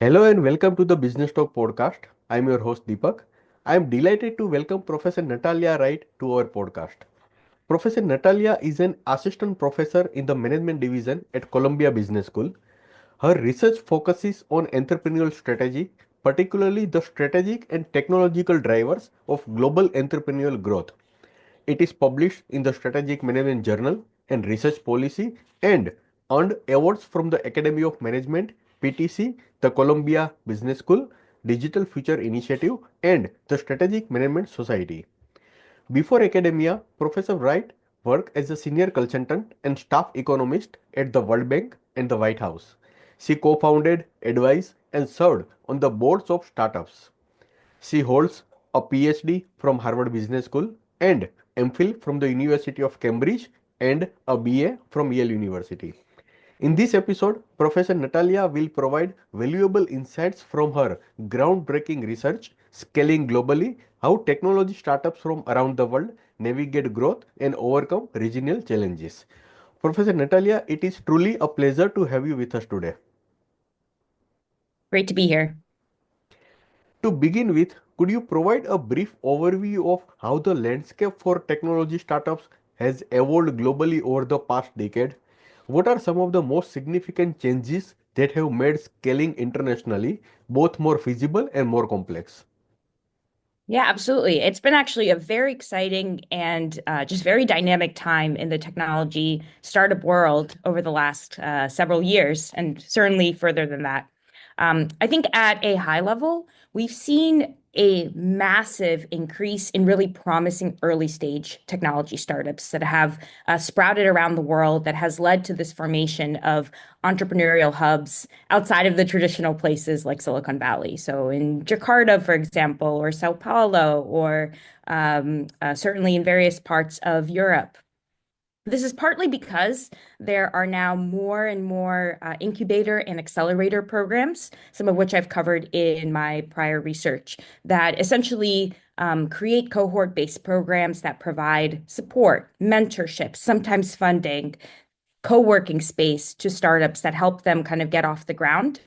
Hello and welcome to the Business Talk podcast. I'm your host Deepak. I'm delighted to welcome Professor Nataliya Wright to our podcast. Professor Nataliya is an assistant professor in the management division at Columbia Business School. Her research focuses on entrepreneurial strategy, particularly the strategic and technological drivers of global entrepreneurial growth. It is published in the Strategic Management Journal and Research Policy and earned awards from the Academy of Management, PTC, the Columbia Business School, Digital Future Initiative, and the Strategic Management Society. Before academia, Professor Wright worked as a senior consultant and staff economist at the World Bank and the White House. She co-founded, advised, and served on the boards of startups. She holds a PhD from Harvard Business School and MPhil from the University of Cambridge and a BA from Yale University. In this episode, Professor Nataliya will provide valuable insights from her groundbreaking research, scaling globally, how technology startups from around the world navigate growth and overcome regional challenges. Professor Nataliya, it is truly a pleasure to have you with us today. Great to be here. To begin with, could you provide a brief overview of how the landscape for technology startups has evolved globally over the past decade? What are some of the most significant changes that have made scaling internationally both more feasible and more complex? Yeah, absolutely. It's been actually a very exciting and just very dynamic time in the technology startup world over the last several years, and certainly further than that. I think at a high level, we've seen a massive increase in really promising early stage technology startups that have sprouted around the world that has led to this formation of entrepreneurial hubs outside of the traditional places like Silicon Valley. So in Jakarta, for example, or Sao Paulo, or certainly in various parts of Europe. This is partly because there are now more and more incubator and accelerator programs, some of which I've covered in my prior research, that essentially create cohort-based programs that provide support, mentorship, sometimes funding, co-working space to startups that help them kind of get off the ground.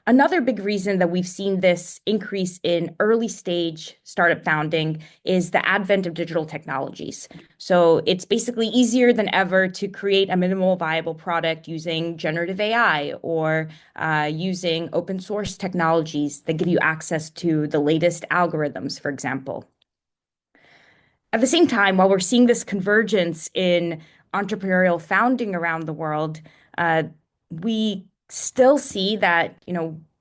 Another big reason that we've seen this increase in early stage startup founding is the advent of digital technologies. So it's basically easier than ever to create a minimal viable product using generative AI or using open source technologies that give you access to the latest algorithms, for example. At the same time, while we're seeing this convergence in entrepreneurial founding around the world, we still see that,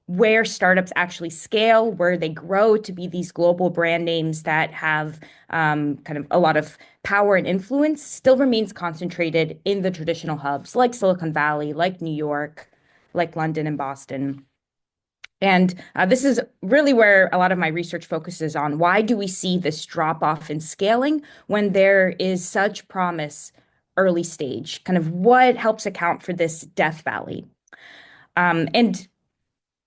where startups actually scale, where they grow to be these global brand names that have kind of a lot of power and influence, still remains concentrated in the traditional hubs like Silicon Valley, like New York, like London and Boston. And this is really where a lot of my research focuses on. Why do we see this drop off in scaling when there is such promise early stage? Kind of what helps account for this death valley? And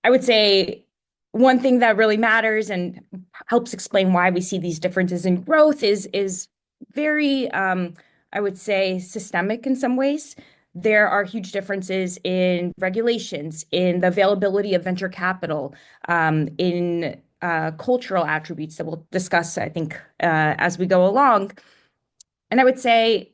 I would say one thing that really matters and helps explain why we see these differences in growth is very, I would say, systemic in some ways. There are huge differences in regulations, in the availability of venture capital, in cultural attributes that we'll discuss, I think, as we go along. And I would say,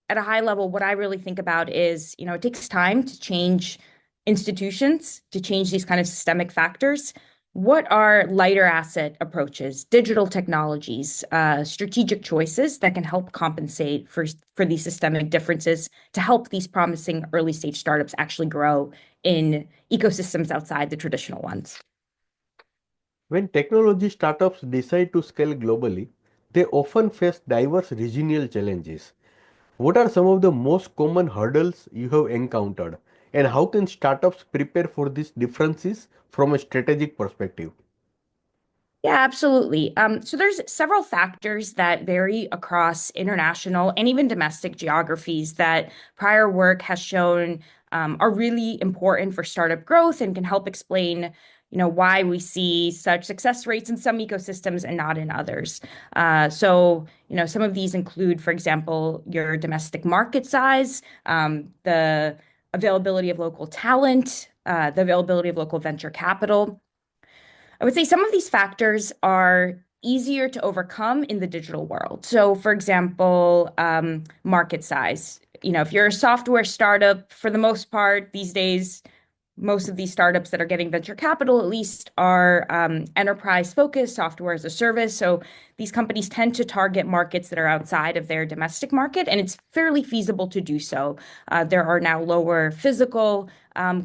at a high level, what I really think about is, it takes time to change institutions, to change these kind of systemic factors. What are lighter asset approaches, digital technologies, strategic choices that can help compensate for these systemic differences to help these promising early stage startups actually grow in ecosystems outside the traditional ones? When technology startups decide to scale globally, they often face diverse regional challenges. What are some of the most common hurdles you have encountered, and how can startups prepare for these differences from a strategic perspective? Yeah, absolutely. So there's several factors that vary across international and even domestic geographies that prior work has shown are really important for startup growth and can help explain, why we see such success rates in some ecosystems and not in others. So, some of these include, for example, your domestic market size, the availability of local talent, the availability of local venture capital. I would say some of these factors are easier to overcome in the digital world. So, for example, market size. If you're a software startup, for the most part these days, most of these startups that are getting venture capital, at least, are enterprise focused, software as a service. So these companies tend to target markets that are outside of their domestic market, and it's fairly feasible to do so. There are now lower physical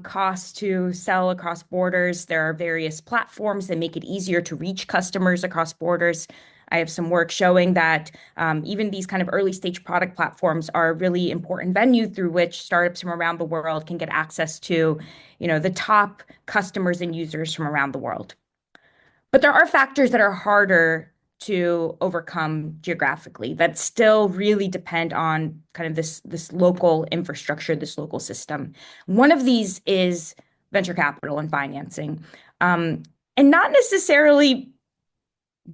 costs to sell across borders. There are various platforms that make it easier to reach customers across borders. I have some work showing that even these kind of early stage product platforms are a really important venue through which startups from around the world can get access to, the top customers and users from around the world. But there are factors that are harder to overcome geographically that still really depend on kind of this local infrastructure, this local system. One of these is venture capital and financing. And not necessarily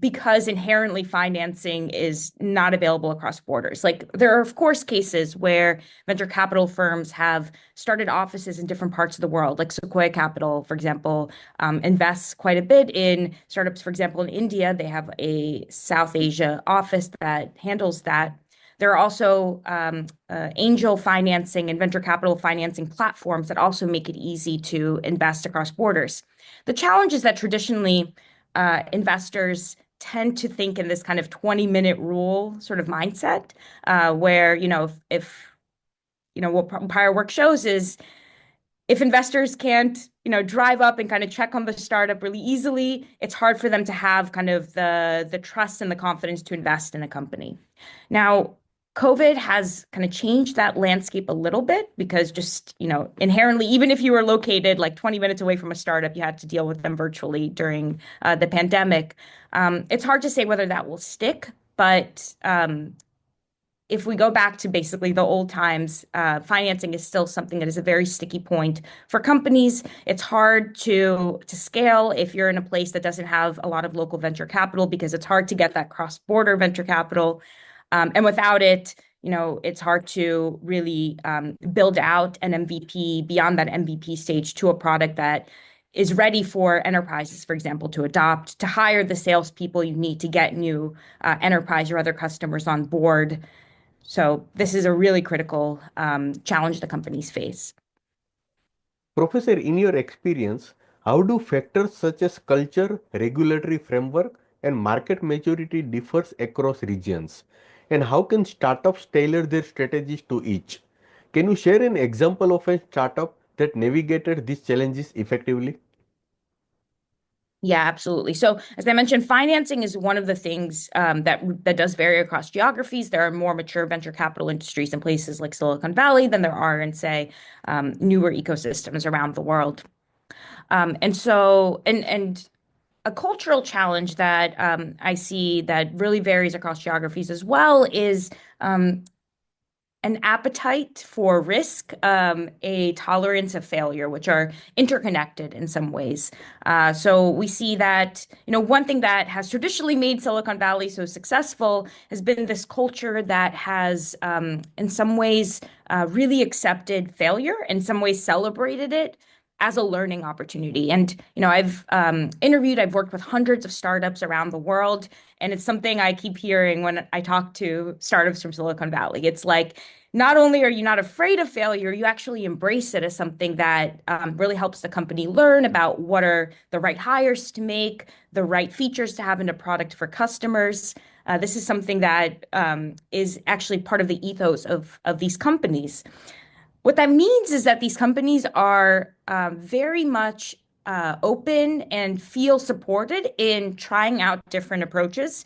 because inherently financing is not available across borders. Like, there are, of course, cases where venture capital firms have started offices in different parts of the world. Like Sequoia Capital, for example, invests quite a bit in startups. For example, in India, they have a South Asia office that handles that. There are also angel financing and venture capital financing platforms that also make it easy to invest across borders. The challenge is that traditionally, investors tend to think in this kind of 20-minute rule sort of mindset, where, if what prior work shows is if investors can't, drive up and kind of check on the startup really easily, it's hard for them to have kind of the trust and the confidence to invest in a company. Now, COVID has kind of changed that landscape a little bit because just, inherently, even if you were located like 20 minutes away from a startup, you had to deal with them virtually during the pandemic. It's hard to say whether that will stick, but if we go back to basically the old times, financing is still something that is a very sticky point for companies. It's hard to scale if you're in a place that doesn't have a lot of local venture capital because it's hard to get that cross-border venture capital. And without it, it's hard to really build out an MVP beyond that MVP stage to a product that is ready for enterprises, for example, to adopt, to hire the salespeople you need to get new enterprise or other customers on board. So this is a really critical challenge that companies face. Professor, in your experience, how do factors such as culture, regulatory framework, and market maturity differs across regions? And how can startups tailor their strategies to each? Can you share an example of a startup that navigated these challenges effectively? Yeah, absolutely. So, as I mentioned, financing is one of the things that does vary across geographies. There are more mature venture capital industries in places like Silicon Valley than there are in, say, newer ecosystems around the world. And a cultural challenge that I see that really varies across geographies as well is an appetite for risk, a tolerance of failure, which are interconnected in some ways. So we see that, one thing that has traditionally made Silicon Valley so successful has been this culture that has, in some ways, really accepted failure, in some ways celebrated it as a learning opportunity. And, I've I've worked with hundreds of startups around the world, and it's something I keep hearing when I talk to startups from Silicon Valley. It's like, not only are you not afraid of failure, you actually embrace it as something that really helps the company learn about what are the right hires to make, the right features to have in a product for customers. This is something that is actually part of the ethos of these companies. What that means is that these companies are very much open and feel supported in trying out different approaches,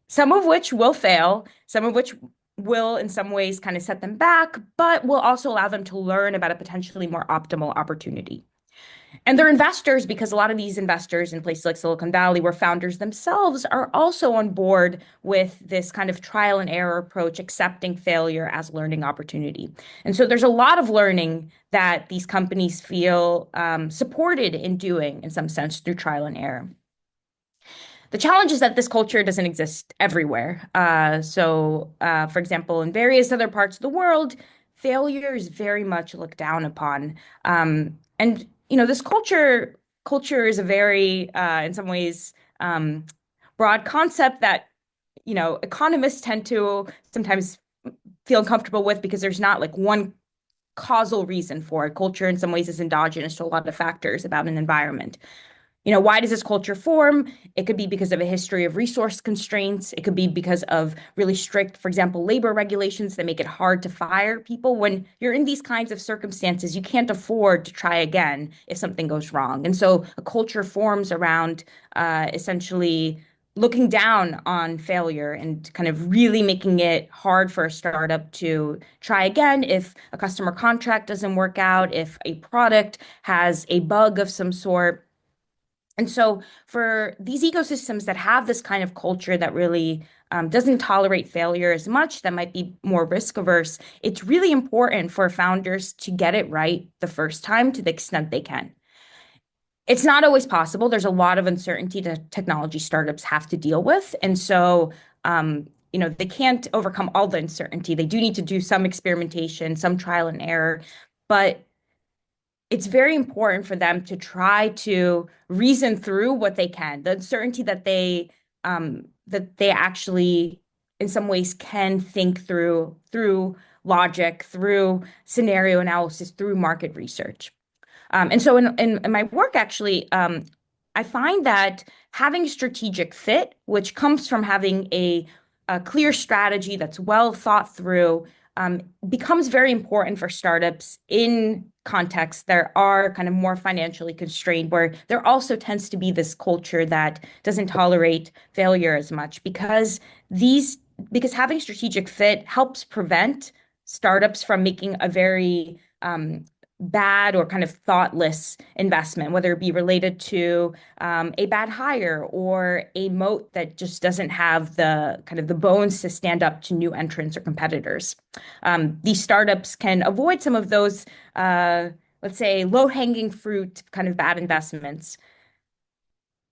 some of which will fail, some of which will, in some ways, kind of set them back, but will also allow them to learn about a potentially more optimal opportunity. And they're investors because a lot of these investors in places like Silicon Valley, where founders themselves are also on board with this kind of trial and error approach, accepting failure as learning opportunity. And so there's a lot of learning that these companies feel supported in doing, in some sense, through trial and error. The challenge is that this culture doesn't exist everywhere. For example, in various other parts of the world, failure is very much looked down upon. And this culture is a very, in some ways, broad concept that, economists tend to sometimes feel uncomfortable with because there's not like one causal reason for it. Culture in some ways is endogenous to a lot of factors about an environment. Why does this culture form? It could be because of a history of resource constraints. It could be because of really strict, for example, labor regulations that make it hard to fire people. When you're in these kinds of circumstances, you can't afford to try again if something goes wrong. And so a culture forms around essentially looking down on failure and kind of really making it hard for a startup to try again if a customer contract doesn't work out, if a product has a bug of some sort. And so, for these ecosystems that have this kind of culture that really doesn't tolerate failure as much, that might be more risk averse, it's really important for founders to get it right the first time to the extent they can. It's not always possible. There's a lot of uncertainty that technology startups have to deal with. And so, they can't overcome all the uncertainty. They do need to do some experimentation, some trial and error. But it's very important for them to try to reason through what they can, the uncertainty that they actually, in some ways, can think through logic, through scenario analysis, through market research. And so in my work, actually, I find that having strategic fit, which comes from having a clear strategy that's well thought through, becomes very important for startups in contexts that are kind of more financially constrained, where there also tends to be this culture that doesn't tolerate failure as much because having strategic fit helps prevent startups from making a very bad or kind of thoughtless investment, whether it be related to a bad hire or a moat that just doesn't have the kind of the bones to stand up to new entrants or competitors. These startups can avoid some of those, let's say, low-hanging fruit kind of bad investments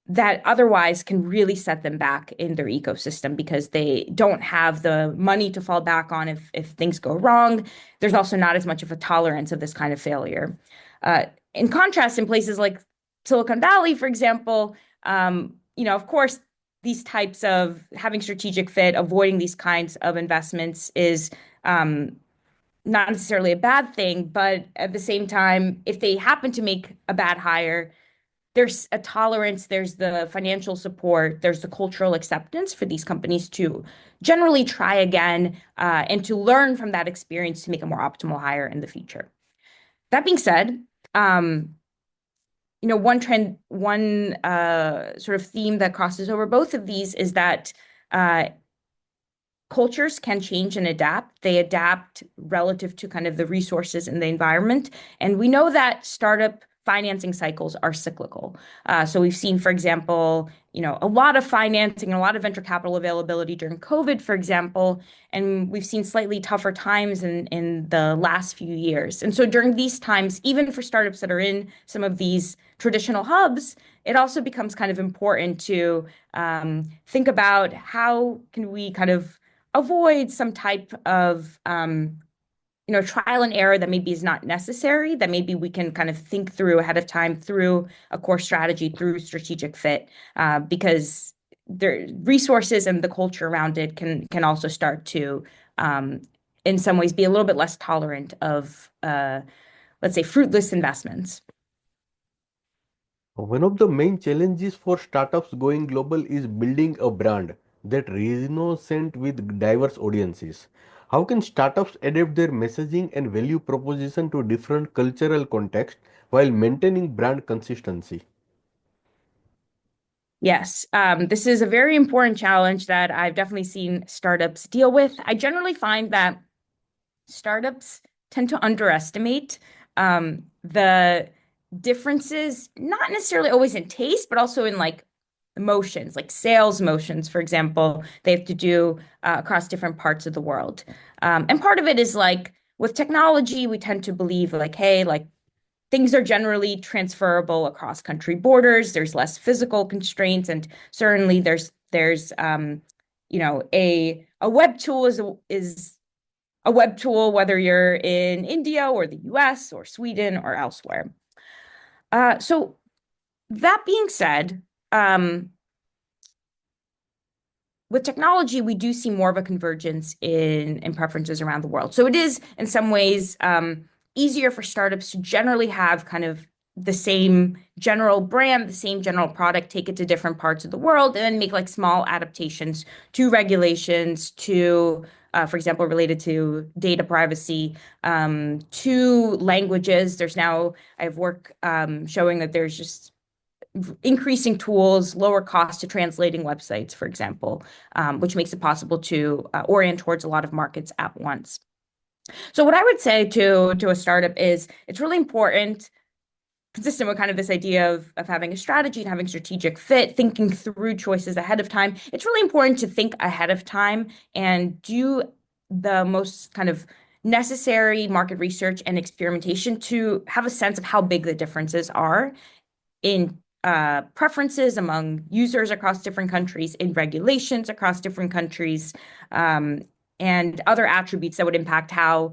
that otherwise can really set them back in their ecosystem because they don't have the money to fall back on if things go wrong. There's also not as much of a tolerance of this kind of failure. In contrast, in places like Silicon Valley, for example, of course, these types of having strategic fit, avoiding these kinds of investments is not necessarily a bad thing, but at the same time, if they happen to make a bad hire, there's a tolerance, there's the financial support, there's the cultural acceptance for these companies to generally try again and to learn from that experience to make a more optimal hire in the future. That being said, one sort of theme that crosses over both of these is that cultures can change and adapt. They adapt relative to kind of the resources in the environment. And we know that startup financing cycles are cyclical. So we've seen, for example, a lot of financing and a lot of venture capital availability during COVID, for example, and we've seen slightly tougher times in the last few years. And so during these times, even for startups that are in some of these traditional hubs, it also becomes kind of important to think about how can we kind of avoid some type of trial and error that maybe is not necessary, that maybe we can kind of think through ahead of time through a core strategy, through strategic fit, because the resources and the culture around it can also start to, in some ways, be a little bit less tolerant of, let's say, fruitless investments. One of the main challenges for startups going global is building a brand that resonates with diverse audiences. How can startups adapt their messaging and value proposition to different cultural contexts while maintaining brand consistency? Yes, this is a very important challenge that I've definitely seen startups deal with. I generally find that startups tend to underestimate the differences, not necessarily always in taste, but also in like motions, like sales motions, for example, they have to do across different parts of the world. And part of it is like with technology, we tend to believe like, hey, like things are generally transferable across country borders. There's less physical constraints, and certainly there's a web tool is a web tool, whether you're in India or the US or Sweden or elsewhere. So that being said, um, with technology, we do see more of a convergence in preferences around the world. So it is, in some ways, easier for startups to generally have kind of the same general brand, the same general product, take it to different parts of the world, and then make like small adaptations to regulations, to, for example, related to data privacy, to languages. There's now, I have work showing that there's just increasing tools, lower cost to translating websites, for example, which makes it possible to orient towards a lot of markets at once. So what I would say to a startup is it's really important, consistent with kind of this idea of having a strategy and having strategic fit, thinking through choices ahead of time. It's really important to think ahead of time and do the most kind of necessary market research and experimentation to have a sense of how big the differences are in preferences among users across different countries, in regulations across different countries, and other attributes that would impact how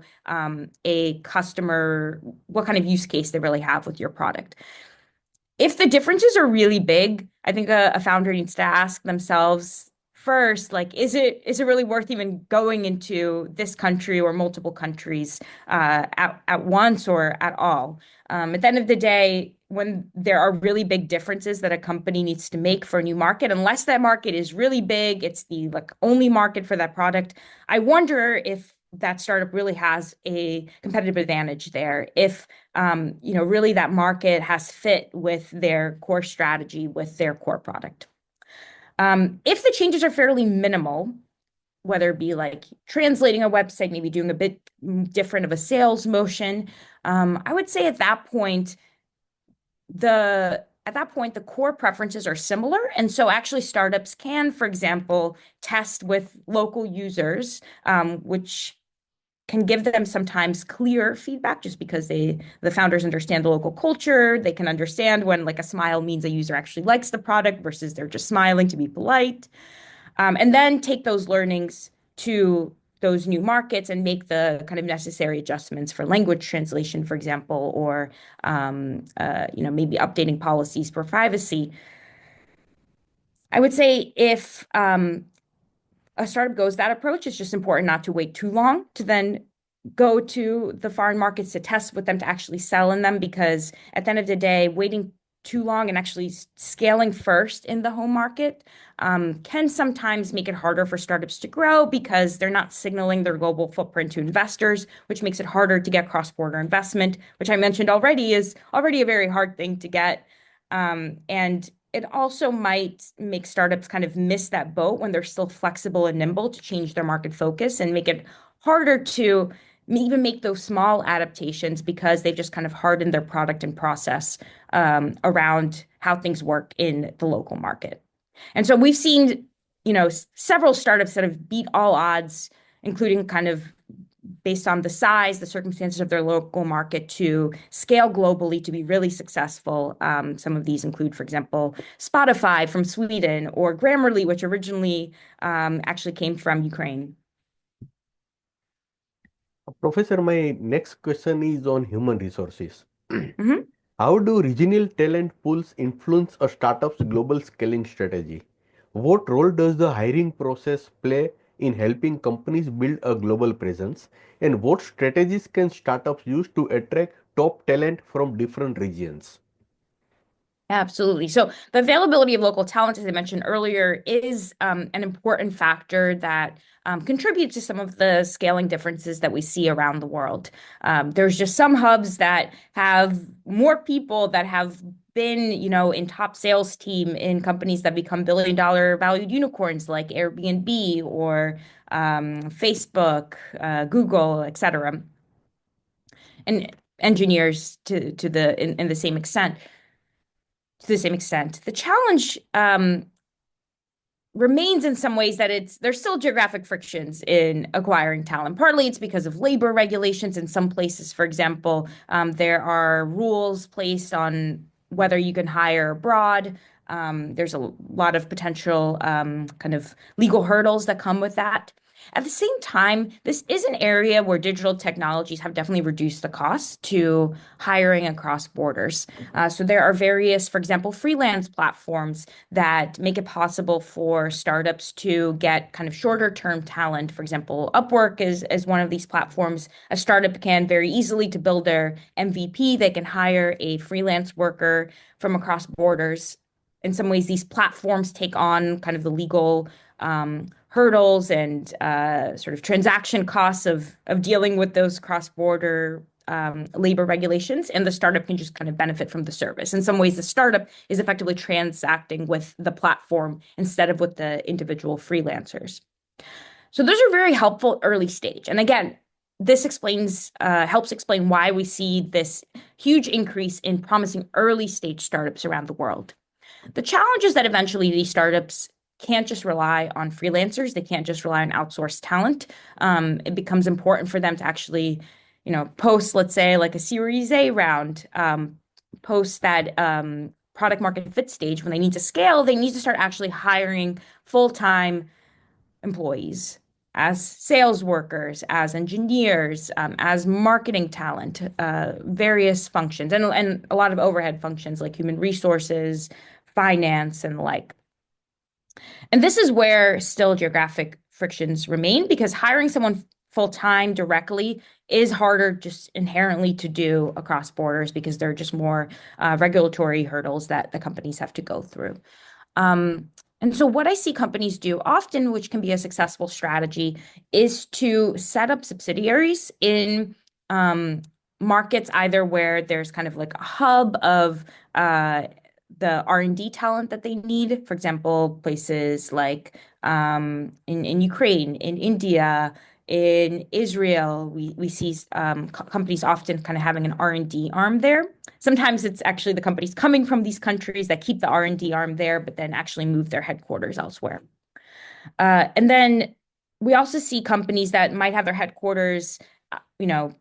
a customer, what kind of use case they really have with your product. If the differences are really big, I think a founder needs to ask themselves first, like, is it really worth even going into this country or multiple countries at once or at all? At the end of the day, when there are really big differences that a company needs to make for a new market, unless that market is really big, it's the like only market for that product. I wonder if that startup really has a competitive advantage there. If really that market has fit with their core strategy, with their core product. If the changes are fairly minimal, whether it be like translating a website, maybe doing a bit different of a sales motion, I would say at that point the core preferences are similar, and so actually startups can, for example, test with local users, which can give them sometimes clear feedback just because the founders understand the local culture. They can understand when like a smile means a user actually likes the product versus they're just smiling to be polite. And then take those learnings to those new markets and make the kind of necessary adjustments for language translation, for example, or maybe updating policies for privacy. I would say if a startup goes that approach, it's just important not to wait too long to then go to the foreign markets to test with them to actually sell in them, because at the end of the day, waiting too long and actually scaling first in the home market can sometimes make it harder for startups to grow because they're not signaling their global footprint to investors, which makes it harder to get cross-border investment, which I mentioned already is already a very hard thing to get. And it also might make startups kind of miss that boat when they're still flexible and nimble to change their market focus and make it harder to even make those small adaptations because they've just kind of hardened their product and process around how things work in the local market. And so we've seen, several startups that have beat all odds, including kind of based on the size, the circumstances of their local market, to scale globally to be really successful. Some of these include, for example, Spotify from Sweden, or Grammarly, which originally actually came from Ukraine. Professor, my next question is on human resources. Mhm. How do regional talent pools influence a startup's global scaling strategy? What role does the hiring process play in helping companies build a global presence? And what strategies can startups use to attract top talent from different regions? Absolutely. So the availability of local talent, as I mentioned earlier, is an important factor that contributes to some of the scaling differences that we see around the world. There's just some hubs that have more people that have been, in top sales team in companies that become billion-dollar valued unicorns like Airbnb or Facebook, Google, et cetera, and engineers in the same extent. To the same extent. The challenge remains in some ways that there's still geographic frictions in acquiring talent. Partly it's because of labor regulations in some places. For example, there are rules placed on whether you can hire abroad. There's a lot of potential kind of legal hurdles that come with that. At the same time, this is an area where digital technologies have definitely reduced the cost to hiring across borders. So there are various, for example, freelance platforms that make it possible for startups to get kind of shorter term talent. For example, Upwork is one of these platforms. A startup can very easily to build their MVP, they can hire a freelance worker from across borders. In some ways, these platforms take on kind of the legal hurdles and sort of transaction costs of dealing with those cross-border labor regulations, and the startup can just kind of benefit from the service. In some ways, the startup is effectively transacting with the platform instead of with the individual freelancers. So those are very helpful early stage. And again, this explains helps explain why we see this huge increase in promising early stage startups around the world. The challenge is that eventually these startups can't just rely on freelancers. They can't just rely on outsourced talent. It becomes important for them to actually, post, let's say, like a Series A round, post that product market fit stage. When they need to scale, they need to start actually hiring full-time employees as sales workers, as engineers, as marketing talent, various functions, and a lot of overhead functions like human resources, finance, and the like. And this is where still geographic frictions remain because hiring someone full time directly is harder just inherently to do across borders because there are just more regulatory hurdles that the companies have to go through. And so what I see companies do often, which can be a successful strategy, is to set up subsidiaries in markets either where there's kind of like a hub of the R&D talent that they need. For example, places like in Ukraine, in India, in Israel, we see companies often kind of having an R&D arm there. Sometimes it's actually the companies coming from these countries that keep the R&D arm there, but then actually move their headquarters elsewhere. And then we also see companies that might have their headquarters, in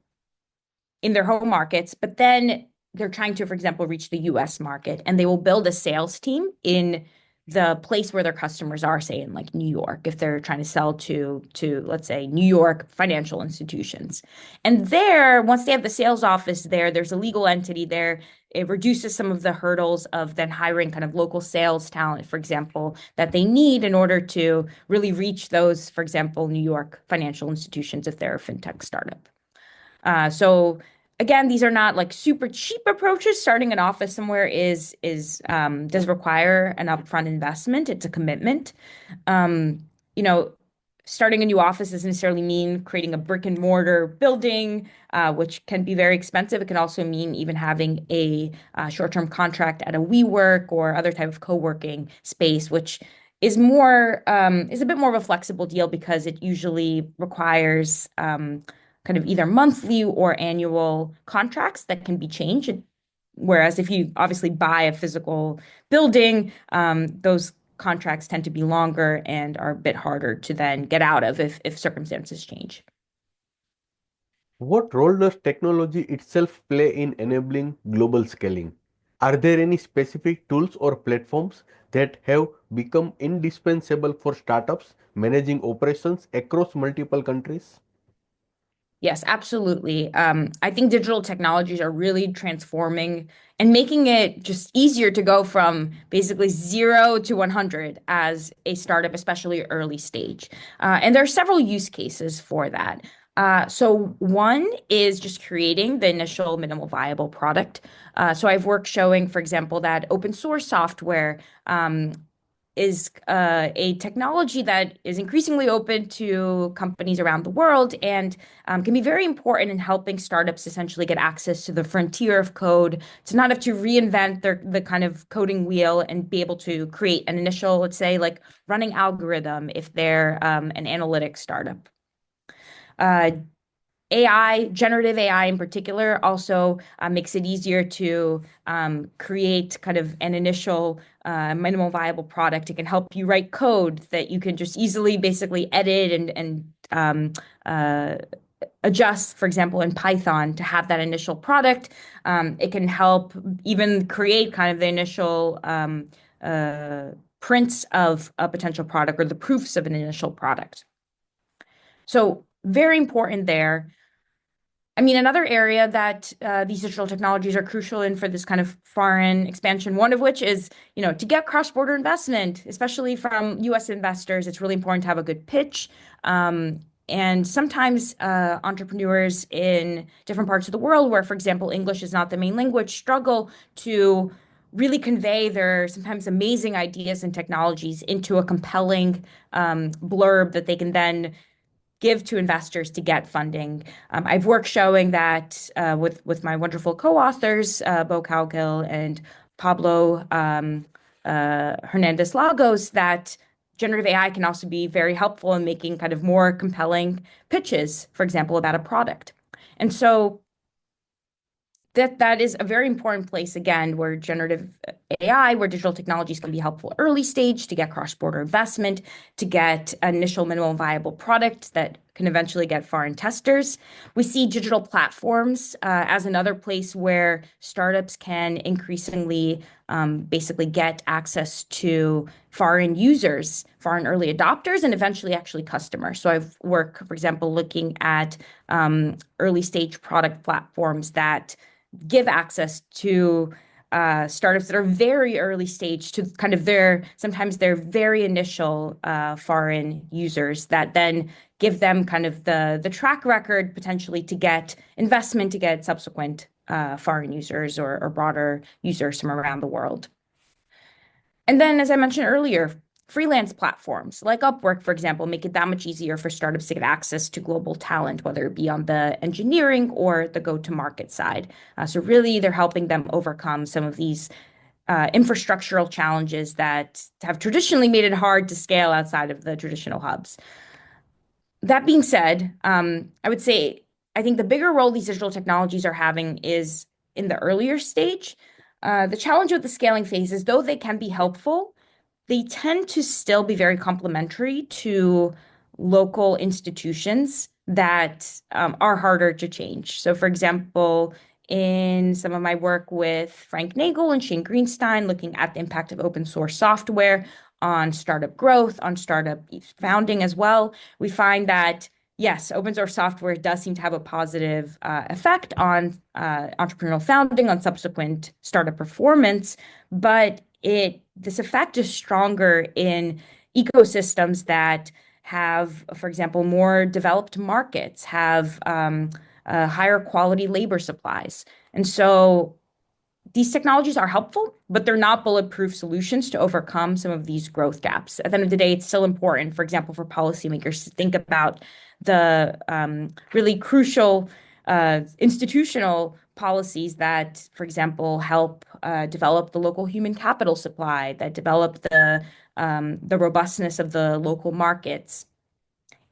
their home markets, but then they're trying to, for example, reach the US market, and they will build a sales team in the place where their customers are, say in like New York, if they're trying to sell to let's say New York financial institutions. And there, once they have the sales office there, there's a legal entity there. It reduces some of the hurdles of then hiring kind of local sales talent, for example, that they need in order to really reach those, for example, New York financial institutions if they're a fintech startup. So again, these are not like super cheap approaches. Starting an office somewhere is does require an upfront investment. It's a commitment. Um, you know, Starting a new office doesn't necessarily mean creating a brick and mortar building, which can be very expensive. It can also mean even having a short-term contract at a WeWork or other type of co-working space, which is a bit more of a flexible deal because it usually requires kind of either monthly or annual contracts that can be changed. Whereas if you obviously buy a physical building, those contracts tend to be longer and are a bit harder to then get out of if circumstances change. What role does technology itself play in enabling global scaling? Are there any specific tools or platforms that have become indispensable for startups managing operations across multiple countries? Yes, absolutely. I think digital technologies are really transforming and making it just easier to go from basically 0 to 100 as a startup, especially early stage. And there are several use cases for that. So one is just creating the initial minimal viable product. So I've worked showing, for example, that open source software is a technology that is increasingly open to companies around the world and can be very important in helping startups essentially get access to the frontier of code, to not have to reinvent the kind of coding wheel and be able to create an initial, let's say, like running algorithm if they're an analytics startup. Uh, AI, generative AI in particular, also makes it easier to create kind of an initial minimal viable product. It can help you write code that you can just easily basically edit and adjust, for example, in Python to have that initial product. It can help even create kind of the initial prints of a potential product or the proofs of an initial product. So very important there. I mean, another area that these digital technologies are crucial in for this kind of foreign expansion, one of which is, to get cross-border investment, especially from US investors, it's really important to have a good pitch. And sometimes entrepreneurs in different parts of the world, where, for example, English is not the main language, struggle to really convey their sometimes amazing ideas and technologies into a compelling blurb that they can then give to investors to get funding. I've work showing that with my wonderful co-authors, Bo Cowgill and Pablo Hernandez Lagos, that generative AI can also be very helpful in making kind of more compelling pitches, for example, about a product. And so that is a very important place, again, where generative AI, where digital technologies can be helpful early stage to get cross-border investment, to get an initial minimum viable product that can eventually get foreign testers. We see digital platforms as another place where startups can increasingly basically get access to foreign users, foreign early adopters, and eventually actually customers. So I've worked, for example, looking at early stage product platforms that give access to startups that are very early stage to kind of sometimes their very initial foreign users that then give them kind of the track record potentially to get investment to get subsequent foreign users or broader users from around the world. And then, as I mentioned earlier, freelance platforms like Upwork, for example, make it that much easier for startups to get access to global talent, whether it be on the engineering or the go-to-market side. So really, they're helping them overcome some of these infrastructural challenges that have traditionally made it hard to scale outside of the traditional hubs. That being said, I would say I think the bigger role these digital technologies are having is in the earlier stage. The challenge with the scaling phase is, though they can be helpful, they tend to still be very complementary to local institutions that are harder to change. So, for example, in some of my work with Frank Nagel and Shane Greenstein, looking at the impact of open source software on startup growth, on startup founding as well, we find that yes, open source software does seem to have a positive effect on entrepreneurial founding, on subsequent startup performance, but this effect is stronger in ecosystems that have, for example, more developed markets, have higher quality labor supplies. And so these technologies are helpful, but they're not bulletproof solutions to overcome some of these growth gaps. At the end of the day, it's still important, for example, for policymakers to think about the really crucial institutional policies that, for example, help develop the local human capital supply, that develop the robustness of the local markets.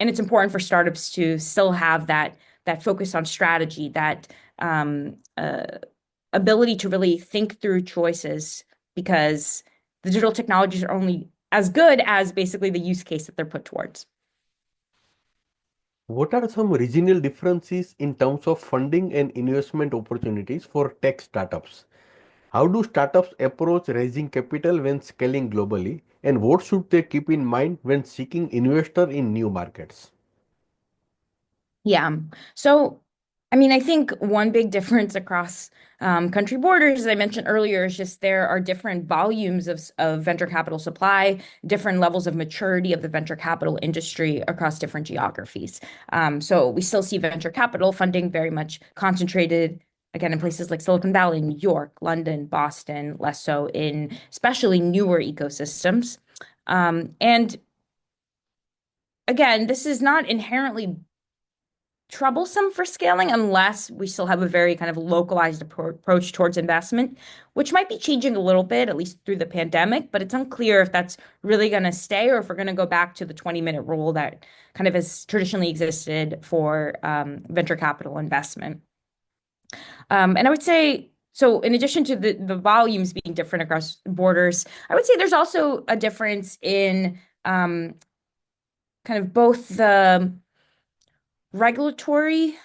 And it's important for startups to still have that focus on strategy, that ability to really think through choices, because the digital technologies are only as good as basically the use case that they're put towards. What are some regional differences in terms of funding and investment opportunities for tech startups? How do startups approach raising capital when scaling globally, and what should they keep in mind when seeking investor in new markets? Yeah. So, I mean, I think one big difference across country borders, as I mentioned earlier, is just there are different volumes of venture capital supply, different levels of maturity of the venture capital industry across different geographies. So we still see venture capital funding very much concentrated, again, in places like Silicon Valley, New York, London, Boston, less so in especially newer ecosystems. And again, this is not inherently troublesome for scaling unless we still have a very kind of localized approach towards investment, which might be changing a little bit, at least through the pandemic, but it's unclear if that's really going to stay or if we're going to go back to the 20-minute rule that kind of has traditionally existed for venture capital investment. And I would say, so in addition to the volumes being different across borders, I would say there's also a difference in kind of both the regulatory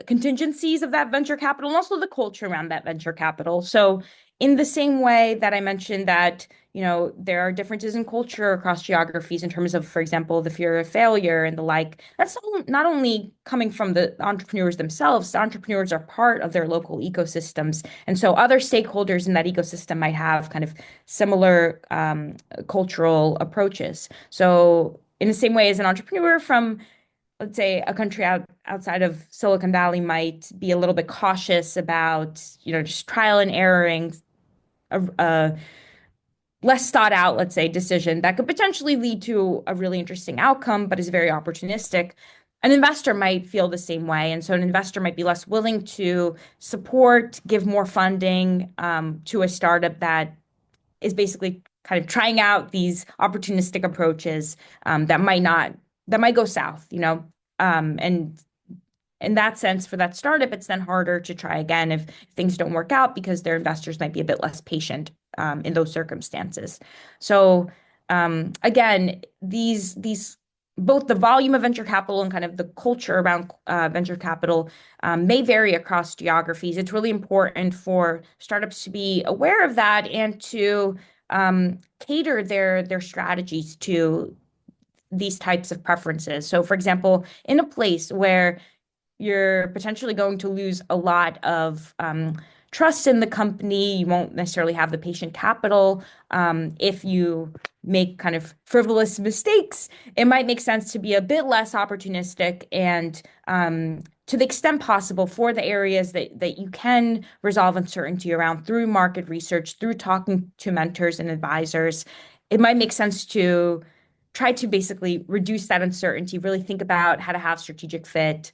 contingencies of that venture capital and also the culture around that venture capital. So in the same way that I mentioned that, there are differences in culture across geographies in terms of, for example, the fear of failure and the like. That's not only coming from the entrepreneurs themselves, the entrepreneurs are part of their local ecosystems. And so other stakeholders in that ecosystem might have kind of similar cultural approaches. So in the same way as an entrepreneur from, let's say, a country outside of Silicon Valley might be a little bit cautious about, just trial and erroring a less thought out, let's say, decision that could potentially lead to a really interesting outcome, but is very opportunistic. An investor might feel the same way. And so an investor might be less willing to support, give more funding to a startup that is basically kind of trying out these opportunistic approaches that might go south, and in that sense, for that startup, it's then harder to try again if things don't work out because their investors might be a bit less patient in those circumstances. So again, these both the volume of venture capital and kind of the culture around venture capital may vary across geographies. It's really important for startups to be aware of that and to cater their strategies to these types of preferences. So, for example, in a place where you're potentially going to lose a lot of trust in the company. You won't necessarily have the patient capital. If you make kind of frivolous mistakes, it might make sense to be a bit less opportunistic and to the extent possible for the areas that you can resolve uncertainty around through market research, through talking to mentors and advisors. It might make sense to try to basically reduce that uncertainty, really think about how to have strategic fit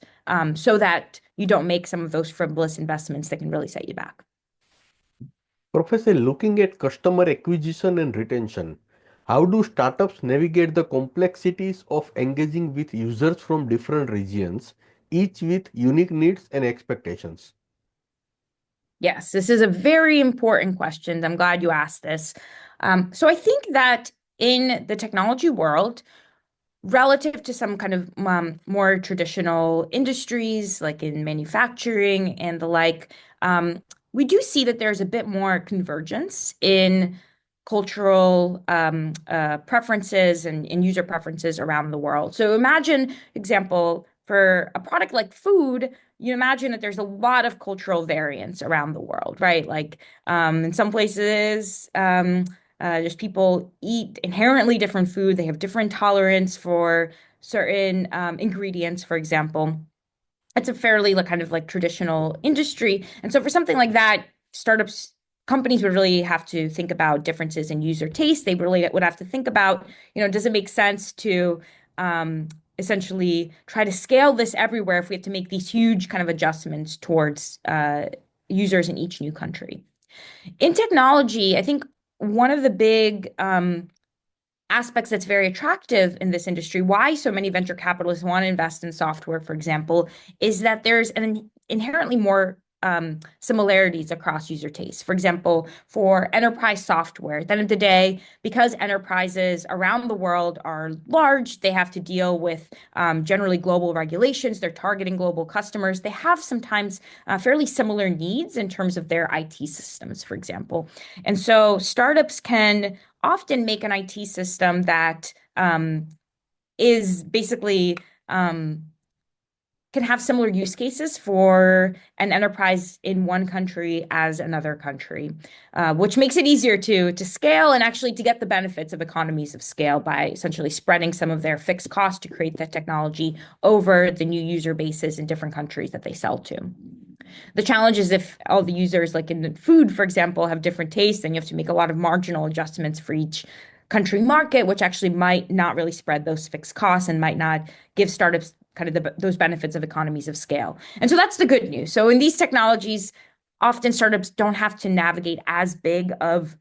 so that you don't make some of those frivolous investments that can really set you back. Professor, looking at customer acquisition and retention, how do startups navigate the complexities of engaging with users from different regions, each with unique needs and expectations? Yes, this is a very important question. I'm glad you asked this. So I think that in the technology world, relative to some kind of more traditional industries like in manufacturing and the like, we do see that there's a bit more convergence in cultural preferences and user preferences around the world. So imagine, example, for a product like food, you imagine that there's a lot of cultural variance around the world, right? Like in some places, just people eat inherently different food. They have different tolerance for certain ingredients, for example. It's a fairly kind of like traditional industry. And so for something like that, companies would really have to think about differences in user taste. They really would have to think about, does it make sense to essentially try to scale this everywhere if we have to make these huge kind of adjustments towards users in each new country? In technology, I think one of the big aspects that's very attractive in this industry, why so many venture capitalists want to invest in software, for example, is that there's an inherently more similarities across user tastes. For example, for enterprise software, at the end of the day, because enterprises around the world are large, they have to deal with generally global regulations. They're targeting global customers. They have sometimes fairly similar needs in terms of their IT systems, for example. And so startups can often make an IT system that is basically can have similar use cases for an enterprise in one country as another country, which makes it easier to scale and actually to get the benefits of economies of scale by essentially spreading some of their fixed costs to create that technology over the new user bases in different countries that they sell to. The challenge is if all the users, like in food, for example, have different tastes, then you have to make a lot of marginal adjustments for each country market, which actually might not really spread those fixed costs and might not give startups kind of those benefits of economies of scale. And so that's the good news. So in these technologies, often startups don't have to navigate as big of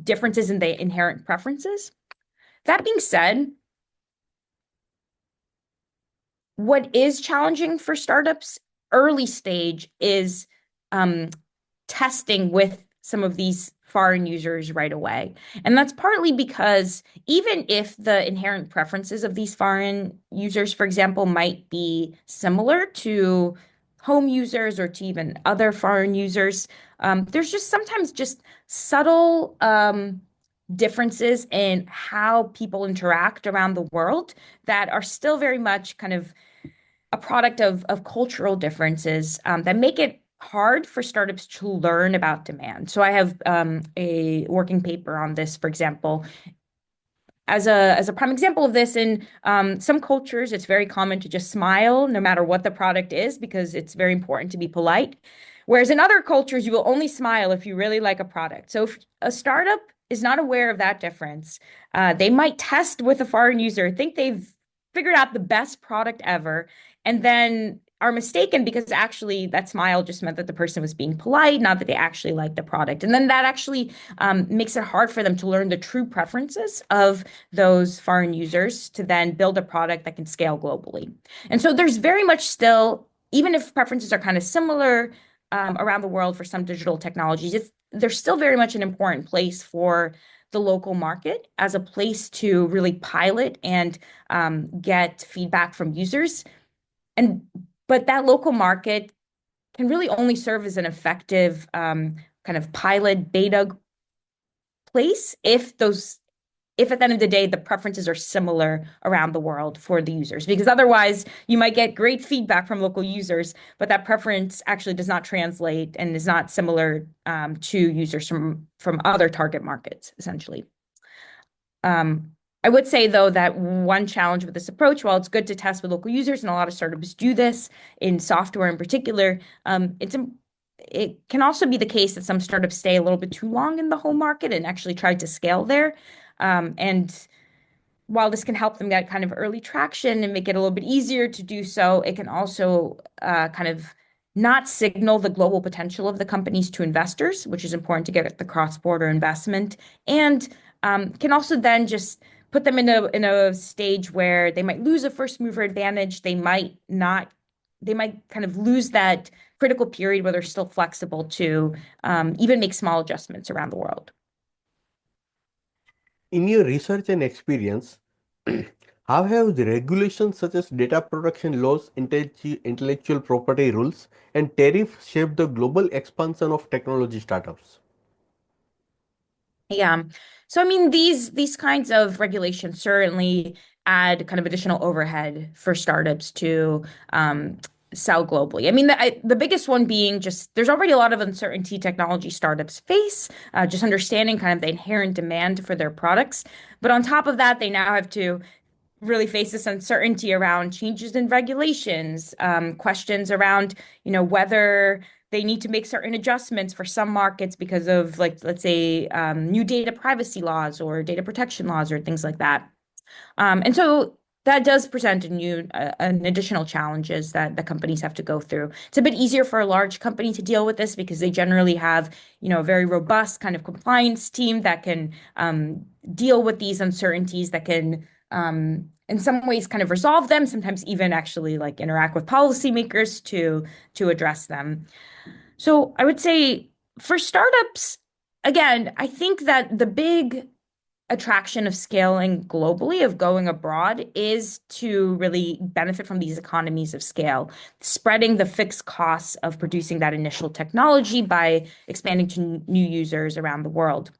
differences in the inherent preferences. That being said, what is challenging for startups early stage is testing with some of these foreign users right away. And that's partly because even if the inherent preferences of these foreign users, for example, might be similar to home users or to even other foreign users. There's just sometimes just subtle differences in how people interact around the world that are still very much kind of a product of cultural differences that make it hard for startups to learn about demand. So I have a working paper on this, for example, as a prime example of this. In some cultures, it's very common to just smile no matter what the product is because it's very important to be polite. Whereas in other cultures, you will only smile if you really like a product. So if a startup is not aware of that difference, they might test with a foreign user, think they've figured out the best product ever, and then are mistaken because actually that smile just meant that the person was being polite, not that they actually liked the product. And then that actually makes it hard for them to learn the true preferences of those foreign users to then build a product that can scale globally. And so there's very much still, even if preferences are kind of similar around the world for some digital technologies, there's still very much an important place for the local market as a place to really pilot and get feedback from users. And but that local market can really only serve as an effective kind of pilot beta place if at the end of the day the preferences are similar around the world for the users, because otherwise you might get great feedback from local users, but that preference actually does not translate and is not similar to users from other target markets, essentially. I would say, though, that one challenge with this approach, while it's good to test with local users, and a lot of startups do this in software in particular, it can also be the case that some startups stay a little bit too long in the home market and actually try to scale there. And while this can help them get kind of early traction and make it a little bit easier to do so, it can also kind of not signal the global potential of the companies to investors, which is important to get the cross-border investment, and can also then just put them in a stage where they might lose a first mover advantage. They might kind of lose that critical period where they're still flexible to even make small adjustments around the world. In your research and experience, how have the regulations such as data protection laws, intellectual property rules, and tariffs shaped the global expansion of technology startups? Yeah. So I mean, these kinds of regulations certainly add kind of additional overhead for startups to sell globally. I mean, the biggest one being just there's already a lot of uncertainty technology startups face, just understanding kind of the inherent demand for their products. But on top of that, they now have to really face this uncertainty around changes in regulations, questions around, whether they need to make certain adjustments for some markets because of, like, let's say, new data privacy laws or data protection laws or things like that. And so that does present an additional challenges that the companies have to go through. It's a bit easier for a large company to deal with this because they generally have, a very robust kind of compliance team that can deal with these uncertainties, that can in some ways kind of resolve them, sometimes even actually like interact with policymakers to address them. So I would say for startups, again, I think that the big attraction of scaling globally, of going abroad, is to really benefit from these economies of scale, spreading the fixed costs of producing that initial technology by expanding to new users around the world.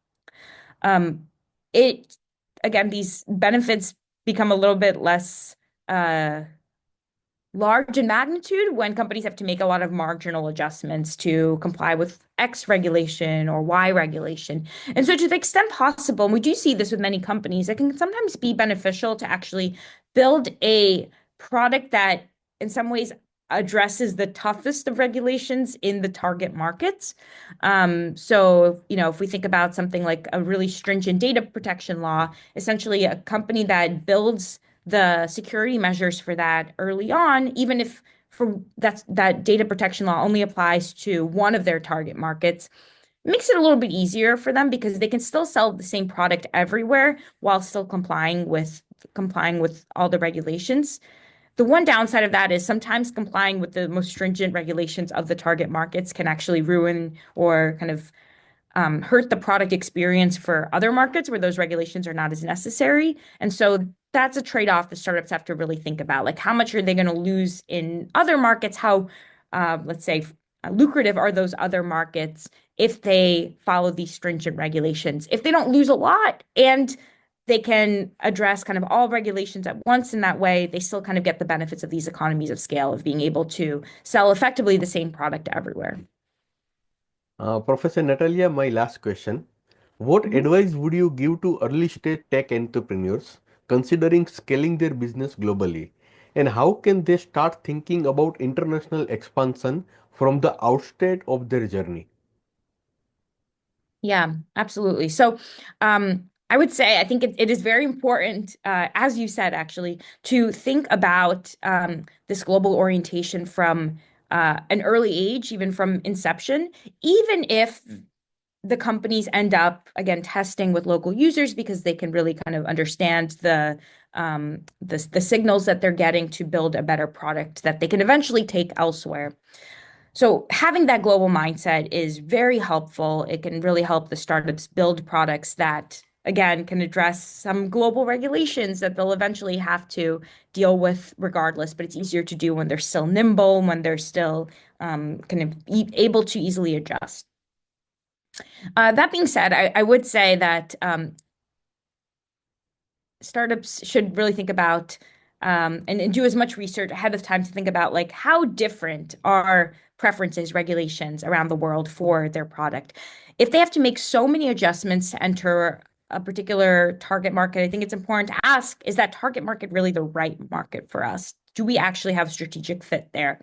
It Again, these benefits become a little bit less large in magnitude when companies have to make a lot of marginal adjustments to comply with X regulation or Y regulation. And so, to the extent possible, and we do see this with many companies, it can sometimes be beneficial to actually build a product that, in some ways, addresses the toughest of regulations in the target markets. So, if we think about something like a really stringent data protection law, essentially a company that builds the security measures for that early on, even if that data protection law only applies to one of their target markets, makes it a little bit easier for them because they can still sell the same product everywhere while still complying with all the regulations. The one downside of that is sometimes complying with the most stringent regulations of the target markets can actually ruin or kind of hurt the product experience for other markets where those regulations are not as necessary. And so that's a trade-off that startups have to really think about. Like, how much are they going to lose in other markets? How let's say, lucrative are those other markets if they follow these stringent regulations. If they don't lose a lot and they can address kind of all regulations at once in that way, they still kind of get the benefits of these economies of scale of being able to sell effectively the same product everywhere. Professor Natalia, my last question. What Mhm. advice would you give to early stage tech entrepreneurs considering scaling their business globally? And how can they start thinking about international expansion from the outset of their journey? Yeah, absolutely. So, I would say I think it is very important, as you said, actually, to think about this global orientation from an early age, even from inception, even if the companies end up again testing with local users because they can really kind of understand the signals that they're getting to build a better product that they can eventually take elsewhere. So having that global mindset is very helpful. It can really help the startups build products that, again, can address some global regulations that they'll eventually have to deal with regardless. But it's easier to do when they're still nimble, when they're still kind of able to easily adjust. That being said, I would say that startups should really think about and do as much research ahead of time to think about like how different are preferences, regulations around the world for their product. If they have to make so many adjustments to enter a particular target market, I think it's important to ask, is that target market really the right market for us? Do we actually have a strategic fit there?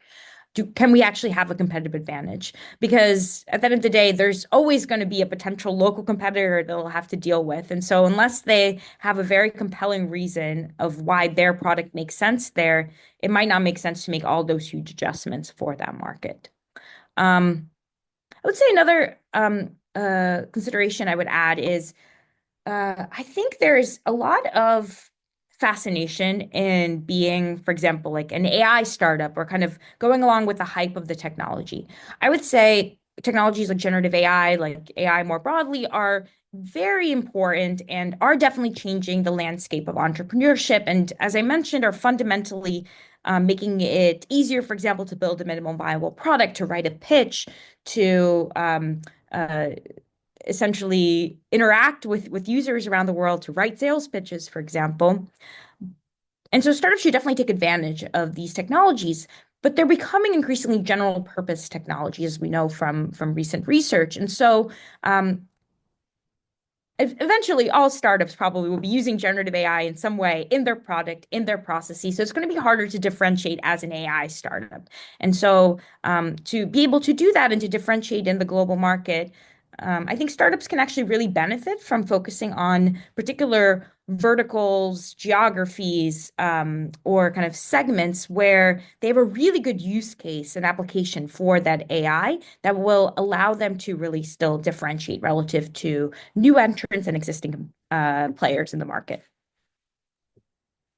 Can we actually have a competitive advantage? Because at the end of the day, there's always going to be a potential local competitor they'll have to deal with. And so unless they have a very compelling reason of why their product makes sense there, it might not make sense to make all those huge adjustments for that market. I would say another consideration I would add is I think there's a lot of fascination in being, for example, like an AI startup or kind of going along with the hype of the technology. I would say technologies like generative AI, like AI more broadly, are very important and are definitely changing the landscape of entrepreneurship. And as I mentioned, are fundamentally making it easier, for example, to build a minimum viable product, to write a pitch, to uh, essentially interact with users around the world to write sales pitches, for example. And so startups should definitely take advantage of these technologies, but they're becoming increasingly general purpose technology, as we know from recent research. And so eventually all startups probably will be using generative AI in some way in their product, in their processes. So it's going to be harder to differentiate as an AI startup. And so to be able to do that and to differentiate in the global market, I think startups can actually really benefit from focusing on particular verticals, geographies, or kind of segments where they have a really good use case and application for that AI that will allow them to really still differentiate relative to new entrants and existing players in the market.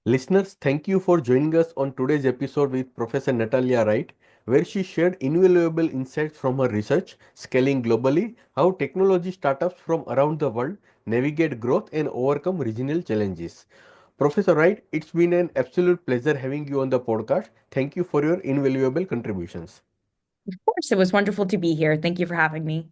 Listeners, thank you for joining us on today's episode with Professor Natalia Wright, where she shared invaluable insights from her research, scaling globally, how technology startups from around the world navigate growth and overcome regional challenges. Professor Wright, it's been an absolute pleasure having you on the podcast. Thank you for your invaluable contributions. Of course, it was wonderful to be here. Thank you for having me.